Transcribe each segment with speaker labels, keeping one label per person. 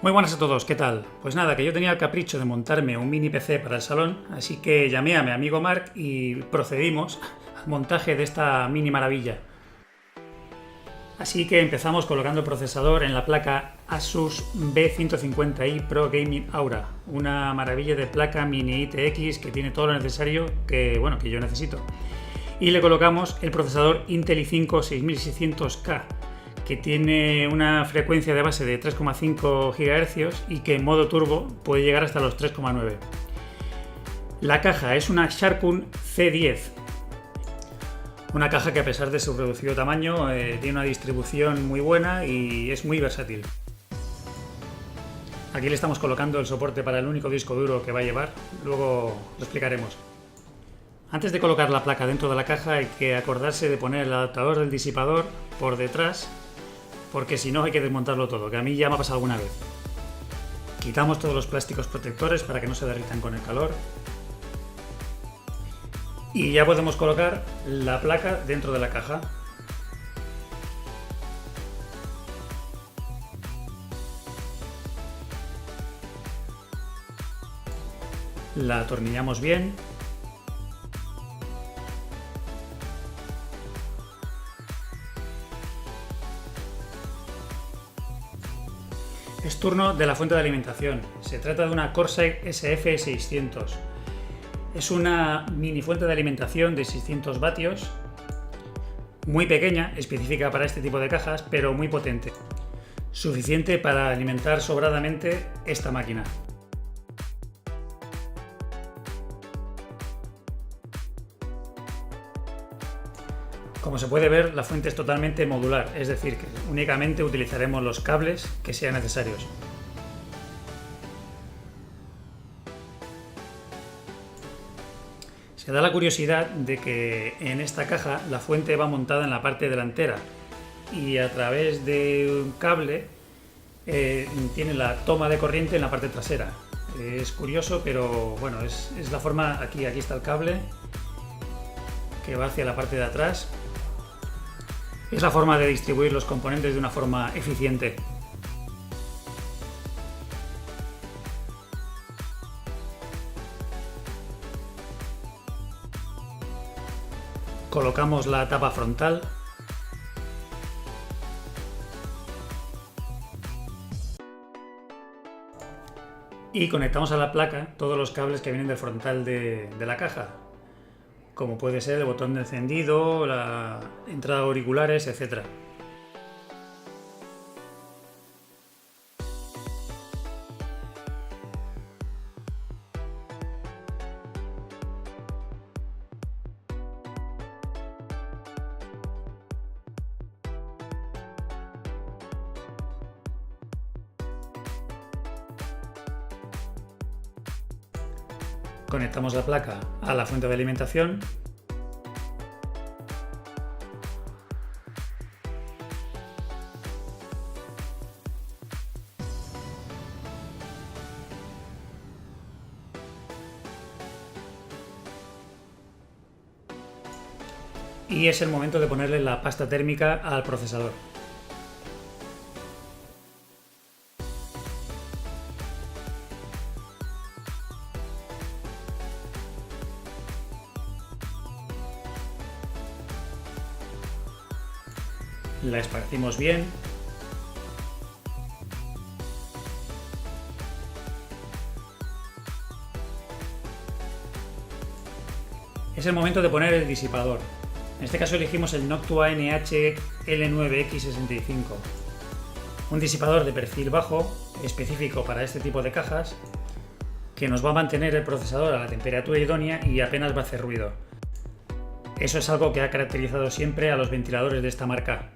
Speaker 1: Muy buenas a todos, ¿qué tal? Pues nada, que yo tenía el capricho de montarme un mini PC para el salón, así que llamé a mi amigo Mark y procedimos al montaje de esta mini maravilla. Así que empezamos colocando el procesador en la placa Asus B150i Pro Gaming Aura, una maravilla de placa mini ITX que tiene todo lo necesario que yo necesito. Y le colocamos el procesador Intel i5 6600K, que tiene una frecuencia de base de 3,5 GHz y que en modo turbo puede llegar hasta los 3,9. La caja es una Sharpun C10, una caja que a pesar de su reducido tamaño tiene una distribución muy buena y es muy versátil. Aquí le estamos colocando el soporte para el único disco duro que va a llevar, luego lo explicaremos. Antes de colocar la placa dentro de la caja hay que acordarse de poner el adaptador del disipador por detrás, porque si no hay que desmontarlo todo, que a mí ya me ha pasado alguna vez. Quitamos todos los plásticos protectores para que no se derritan con el calor. Y ya podemos colocar la placa dentro de la caja. La atornillamos bien. Es turno de la fuente de alimentación. Se trata de una Corsair SF600. Es una mini fuente de alimentación de 600 vatios, muy pequeña, específica para este tipo de cajas, pero muy potente. Suficiente para alimentar sobradamente esta máquina. Como se puede ver, la fuente es totalmente modular, es decir, que únicamente utilizaremos los cables que sean necesarios. Se da la curiosidad de que en esta caja la fuente va montada en la parte delantera y a través de un cable tiene la toma de corriente en la parte trasera. Es curioso, pero bueno, es la forma. Aquí está el cable que va hacia la parte de atrás. Es la forma de distribuir los componentes de una forma eficiente. Colocamos la tapa frontal. Y conectamos a la placa todos los cables que vienen del frontal de la caja, como puede ser el botón de encendido, la entrada de auriculares, etc. Conectamos la placa a la fuente de alimentación. Y es el momento de ponerle la pasta térmica al procesador. La esparcimos bien. Es el momento de poner el disipador. En este caso elegimos el Noctua NH-L9X65, un disipador de perfil bajo específico para este tipo de cajas que nos va a mantener el procesador a la temperatura idónea y apenas va a hacer ruido. Eso es algo que ha caracterizado siempre a los ventiladores de esta marca.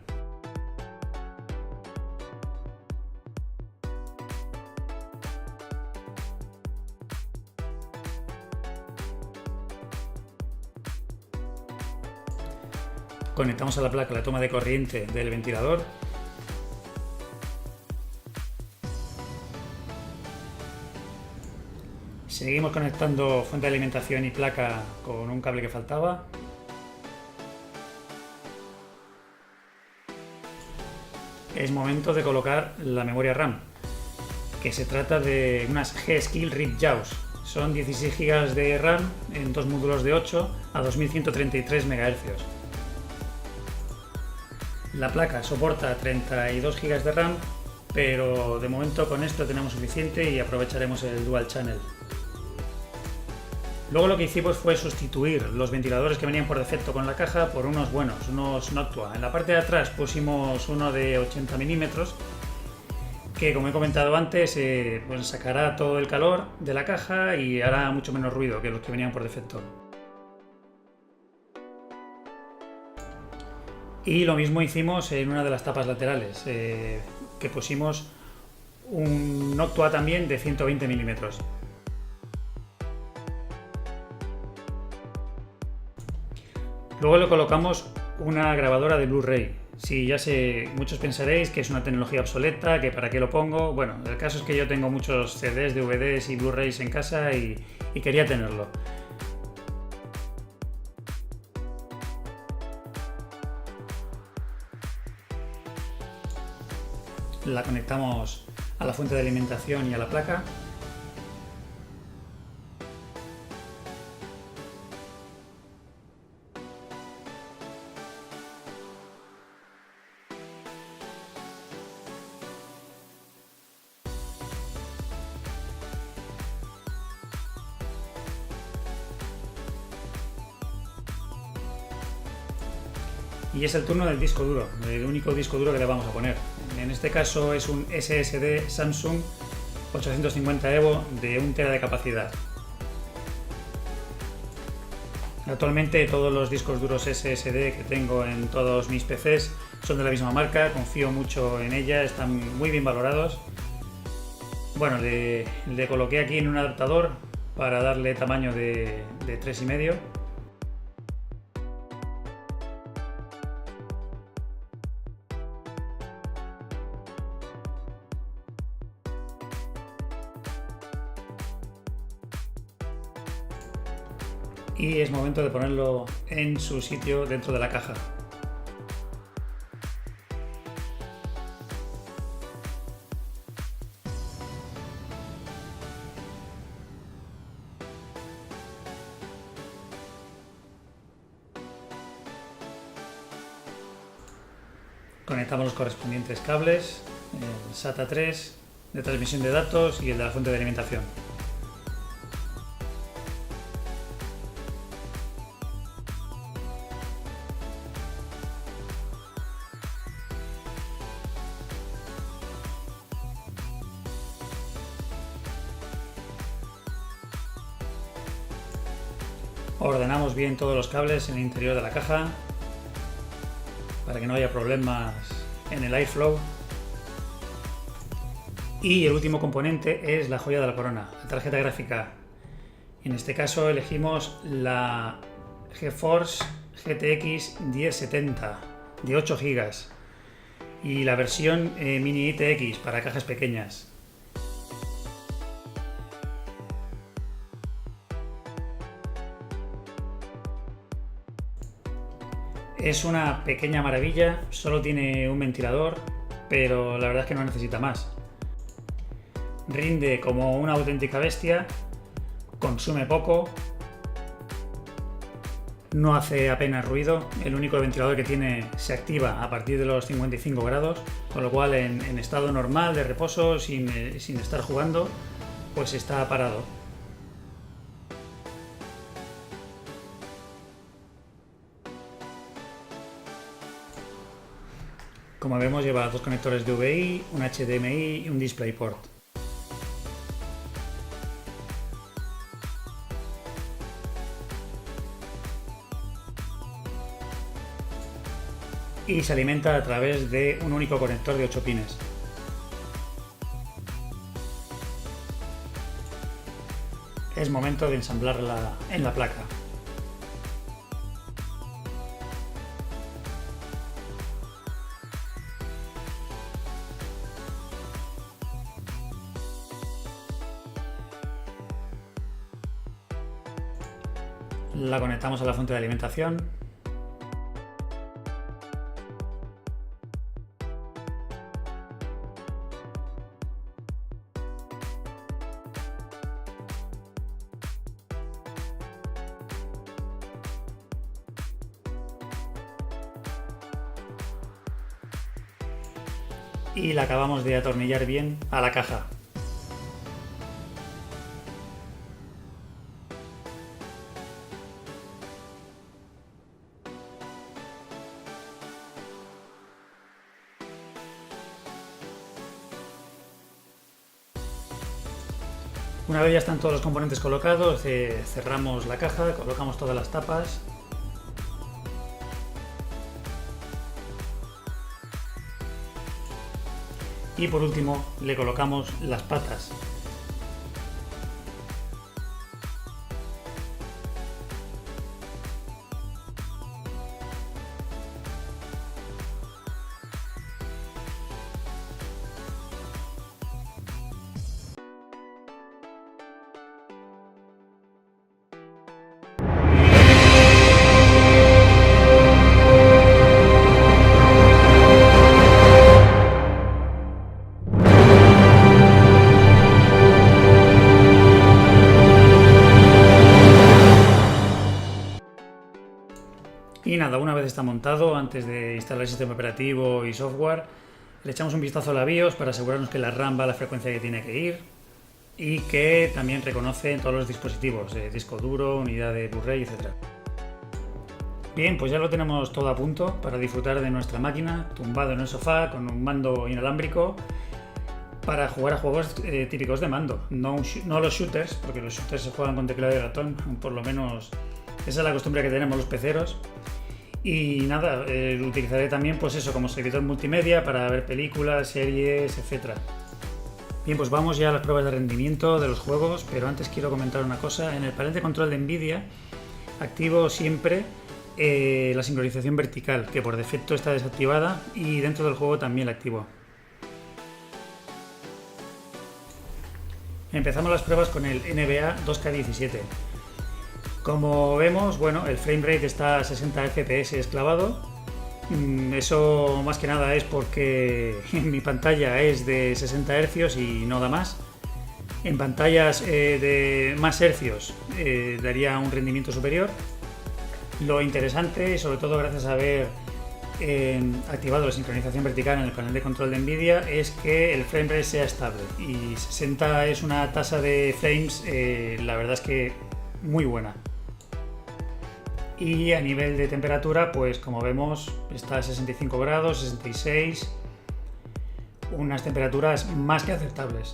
Speaker 1: Conectamos a la placa la toma de corriente del ventilador. Seguimos conectando fuente de alimentación y placa con un cable que faltaba. Es momento de colocar la memoria RAM. que se trata de unas G-Skill RIP JAWS. Son 16 GB de RAM en dos módulos de 8 a 2133 MHz. La placa soporta 32 GB de RAM, pero de momento con esto tenemos suficiente y aprovecharemos el Dual Channel. Luego lo que hicimos fue sustituir los ventiladores que venían por defecto con la caja por unos buenos, unos Noctua. En la parte de atrás pusimos uno de 80 mm que, como he comentado antes, pues sacará todo el calor de la caja y hará mucho menos ruido que los que venían por defecto. Y lo mismo hicimos en una de las tapas laterales, que pusimos un Noctua también de 120 mm. Luego le colocamos una grabadora de Blu-ray. Sí, ya sé, muchos pensaréis que es una tecnología obsoleta, que para qué lo pongo. Bueno, el caso es que yo tengo muchos CDs, DVDs y Blu-rays en casa y quería tenerlo. La conectamos a la fuente de alimentación y a la placa. Y es el turno del disco duro, el único disco duro que le vamos a poner. En este caso es un SSD Samsung 850 EVO de 1 TB de capacidad. Actualmente todos los discos duros SSD que tengo en todos mis PCs son de la misma marca, confío mucho en ella, están muy bien valorados. Bueno, le coloqué aquí en un adaptador para darle tamaño de 3,5. Y es momento de ponerlo en su sitio dentro de la caja. Conectamos los correspondientes cables, el SATA 3 de transmisión de datos y el de la fuente de alimentación. Ordenamos bien todos los cables en el interior de la caja para que no haya problemas en el airflow. Y el último componente es la joya de la corona, la tarjeta gráfica. En este caso elegimos la GeForce GTX 1070 de 8 GB y la versión Mini ITX para cajas pequeñas. Es una pequeña maravilla, solo tiene un ventilador, pero la verdad es que no necesita más. Rinde como una auténtica bestia, consume poco, no hace apenas ruido, el único ventilador que tiene se activa a partir de los 55 grados, con lo cual en estado normal de reposo, sin estar jugando, pues está parado. Como vemos, lleva dos conectores DVI, un HDMI y un DisplayPort. Y se alimenta a través de un único conector de 8 pines. Es momento de ensamblarla en la placa. La conectamos a la fuente de alimentación. y la acabamos de atornillar bien a la caja. Una vez ya están todos los componentes colocados, cerramos la caja, colocamos todas las tapas. Y por último le colocamos las patas. Y nada, una vez está montado, antes de instalar el sistema operativo y software, le echamos un vistazo a la BIOS para asegurarnos que la RAM va a la frecuencia que tiene que ir y que también reconoce todos los dispositivos, disco duro, unidad de Blu-ray, etc. Bien, pues ya lo tenemos todo a punto para disfrutar de nuestra máquina, tumbado en el sofá con un mando inalámbrico para jugar a juegos típicos de mando, no los shooters, porque los shooters se juegan con teclado y ratón, por lo menos esa es la costumbre que tenemos los peceros. Y nada, lo utilizaré también pues eso como servidor multimedia para ver películas, series, etc. Bien, pues vamos ya a las pruebas de rendimiento de los juegos, pero antes quiero comentar una cosa. En el panel de control de Nvidia activo siempre la sincronización vertical, que por defecto está desactivada, y dentro del juego también la activo. Empezamos las pruebas con el NBA 2K17. Como vemos, bueno, el frame rate está a 60 FPS clavado. Eso más que nada es porque mi pantalla es de 60 Hz y no da más. En pantallas de más hercios daría un rendimiento superior. Lo interesante, sobre todo gracias a haber activado la sincronización vertical en el panel de control de Nvidia, es que el frame rate sea estable. Y 60 es una tasa de frames, la verdad es que muy buena. Y a nivel de temperatura, pues como vemos, está a 65 grados, 66, unas temperaturas más que aceptables.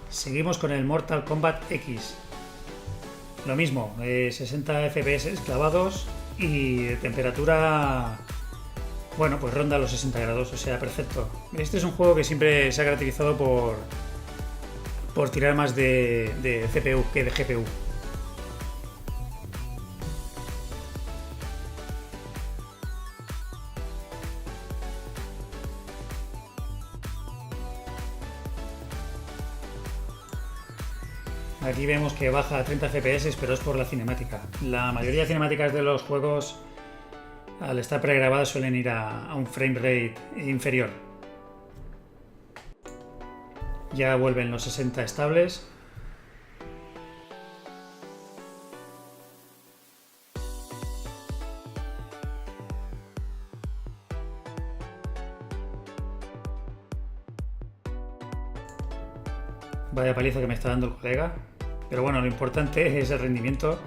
Speaker 1: Seguimos con el Mortal Kombat X. Lo mismo, 60 FPS clavados y de temperatura, bueno, pues ronda los 60 grados, o sea, perfecto. Este es un juego que siempre se ha caracterizado por tirar más de CPU que de GPU. Aquí vemos que baja a 30 FPS, pero es por la cinemática. La mayoría de cinemáticas de los juegos, al estar pregrabadas, suelen ir a un frame rate inferior. Ya vuelven los 60 estables. Vaya paliza que me está dando el colega. Pero bueno, lo importante es el rendimiento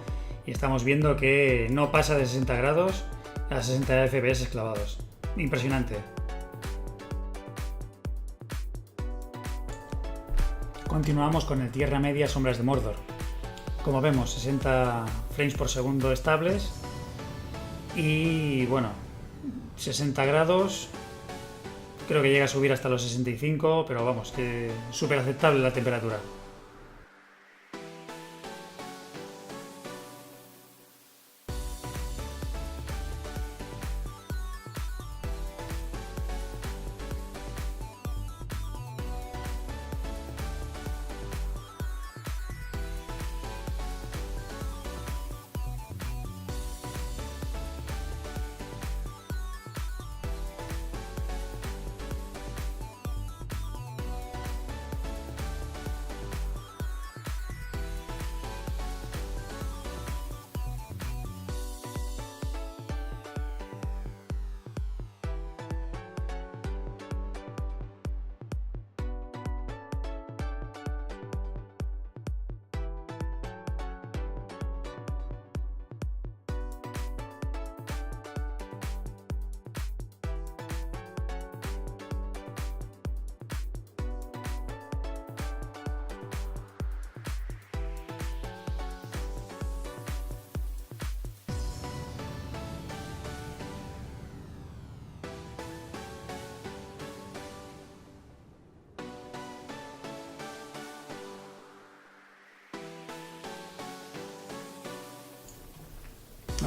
Speaker 1: y estamos viendo que no pasa de 60 grados a 60 FPS clavados. Impresionante. Continuamos con el Tierra Media Sombras de Mordor. Como vemos, 60 frames por segundo estables y bueno, 60 grados. Creo que llega a subir hasta los 65, pero vamos, que súper aceptable la temperatura.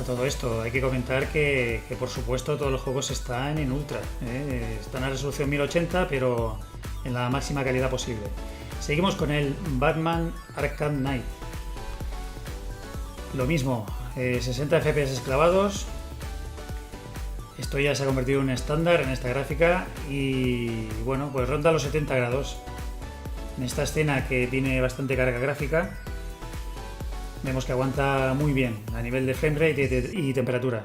Speaker 1: A todo esto hay que comentar que por supuesto todos los juegos están en ultra, están a resolución 1080 pero en la máxima calidad posible. Seguimos con el Batman Arkham Knight. Lo mismo, 60 FPS clavados. Esto ya se ha convertido en un estándar en esta gráfica y bueno, pues ronda los 70 grados. En esta escena que tiene bastante carga gráfica, vemos que aguanta muy bien a nivel de frame rate y temperatura.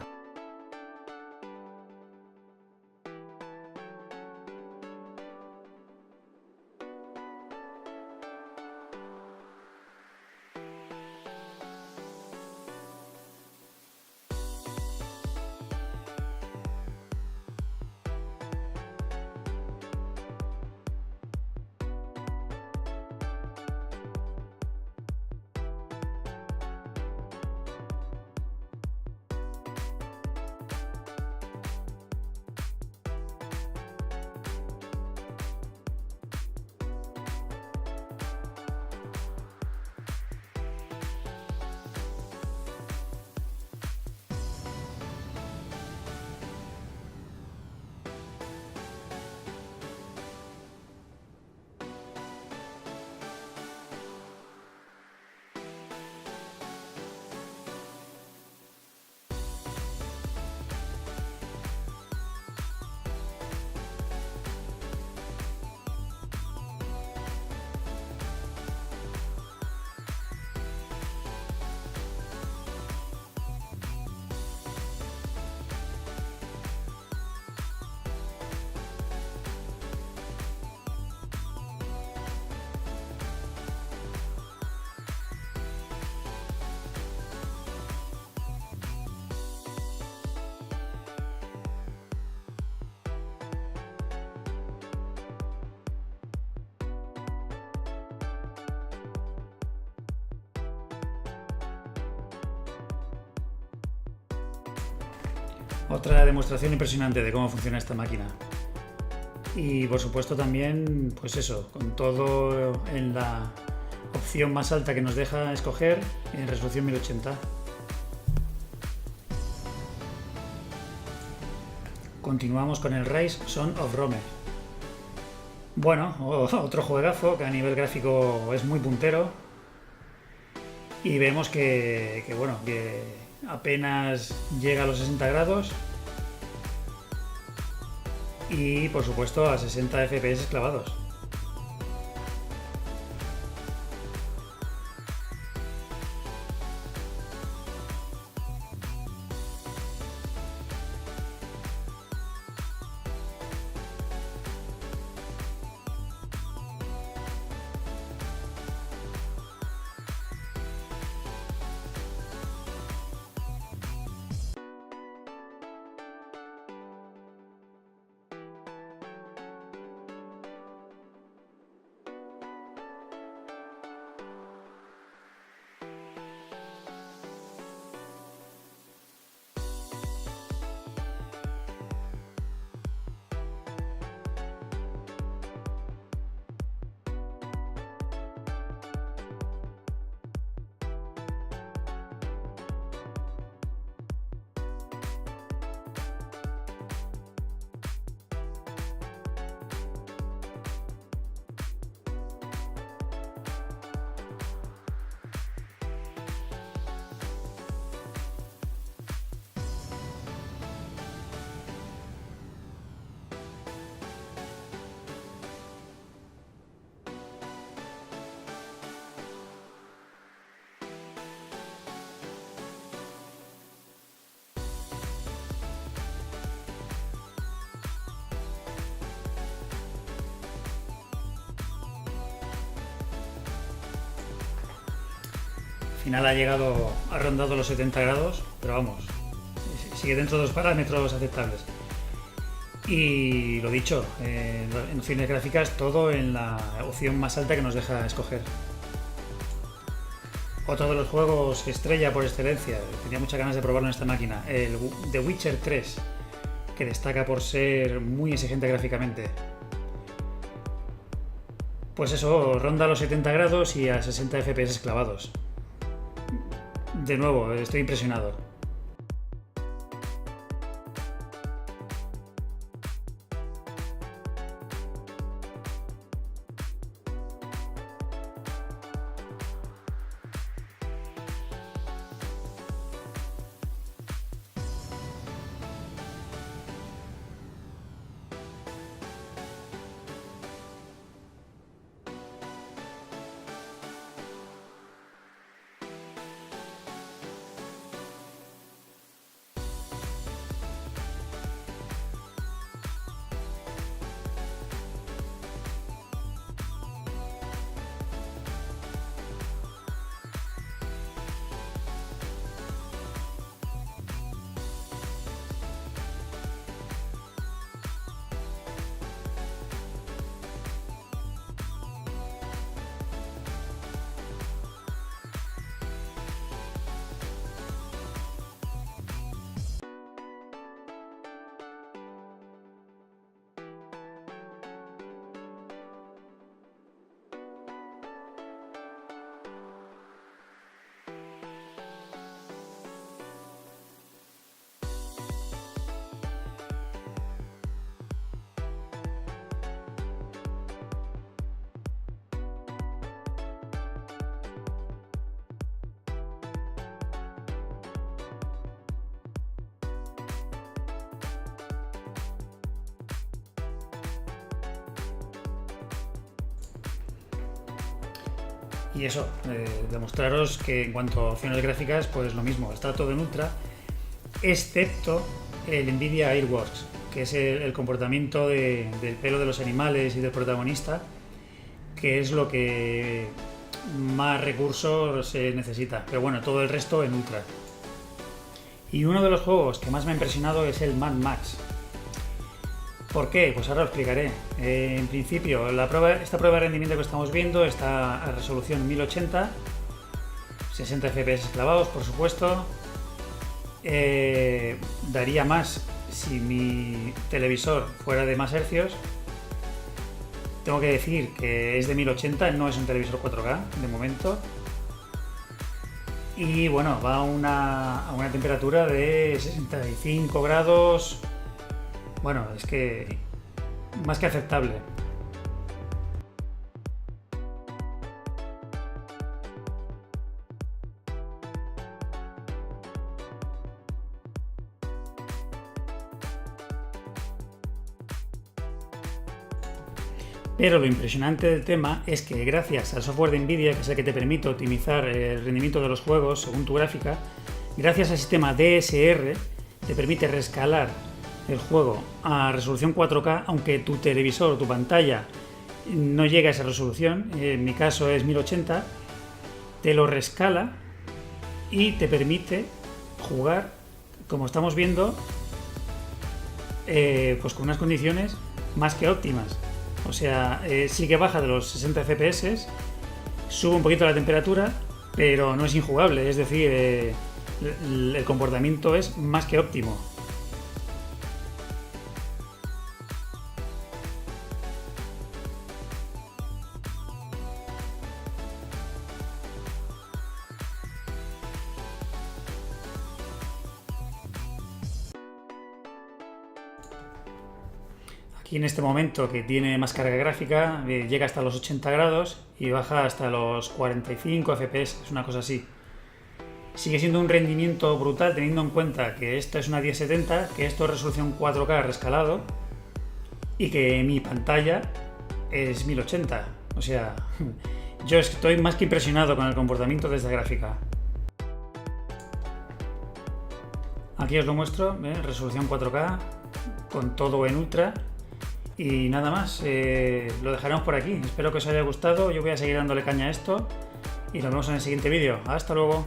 Speaker 1: Otra demostración impresionante de cómo funciona esta máquina. Y por supuesto también, pues eso, con todo en la opción más alta que nos deja escoger en resolución 1080. Continuamos con el Rise Son of Rome. Bueno, otro juegazo que a nivel gráfico es muy puntero. Y vemos que apenas llega a los 60 grados y por supuesto a 60 FPS clavados. Final ha rondado los 70 grados, pero vamos, sigue dentro de los parámetros aceptables. Y lo dicho, en opciones gráficas todo en la opción más alta que nos deja escoger. Otro de los juegos estrella por excelencia, tenía muchas ganas de probarlo en esta máquina, el The Witcher 3, que destaca por ser muy exigente gráficamente. Pues eso, ronda los 70 grados y a 60 FPS clavados. De nuevo, estoy impresionado. Y eso, demostraros que en cuanto a opciones gráficas, pues lo mismo, está todo en ultra, excepto el Nvidia Airworks, que es el comportamiento del pelo de los animales y del protagonista, que es lo que más recursos se necesita. Pero bueno, todo el resto en ultra. Y uno de los juegos que más me ha impresionado es el Mad Max. ¿Por qué? Pues ahora lo explicaré. En principio, esta prueba de rendimiento que estamos viendo está a resolución 1080, 60 FPS clavados, por supuesto. Daría más si mi televisor fuera de más hercios. Tengo que decir que es de 1080, no es un televisor 4K de momento. Y bueno, va a una temperatura de 65 grados. Bueno, es que más que aceptable. Pero lo impresionante del tema es que gracias al software de Nvidia, que es el que te permite optimizar el rendimiento de los juegos según tu gráfica, gracias al sistema DSR te permite rescalar el juego a resolución 4K, aunque tu televisor o tu pantalla no llegue a esa resolución. En mi caso es 1080, te lo rescala y te permite jugar, como estamos viendo, pues con unas condiciones más que óptimas. O sea, sí que baja de los 60 FPS, sube un poquito la temperatura, pero no es injugable, es decir, el comportamiento es más que óptimo. Aquí en este momento, que tiene más carga gráfica, llega hasta los 80 grados y baja hasta los 45 FPS, es una cosa así. Sigue siendo un rendimiento brutal teniendo en cuenta que esto es una 1070, que esto es resolución 4K rescalado y que mi pantalla es 1080. O sea, yo estoy más que impresionado con el comportamiento de esta gráfica. Aquí os lo muestro, resolución 4K con todo en ultra. Y nada más, lo dejaremos por aquí. Espero que os haya gustado. Yo voy a seguir dándole caña a esto y nos vemos en el siguiente vídeo. Hasta luego.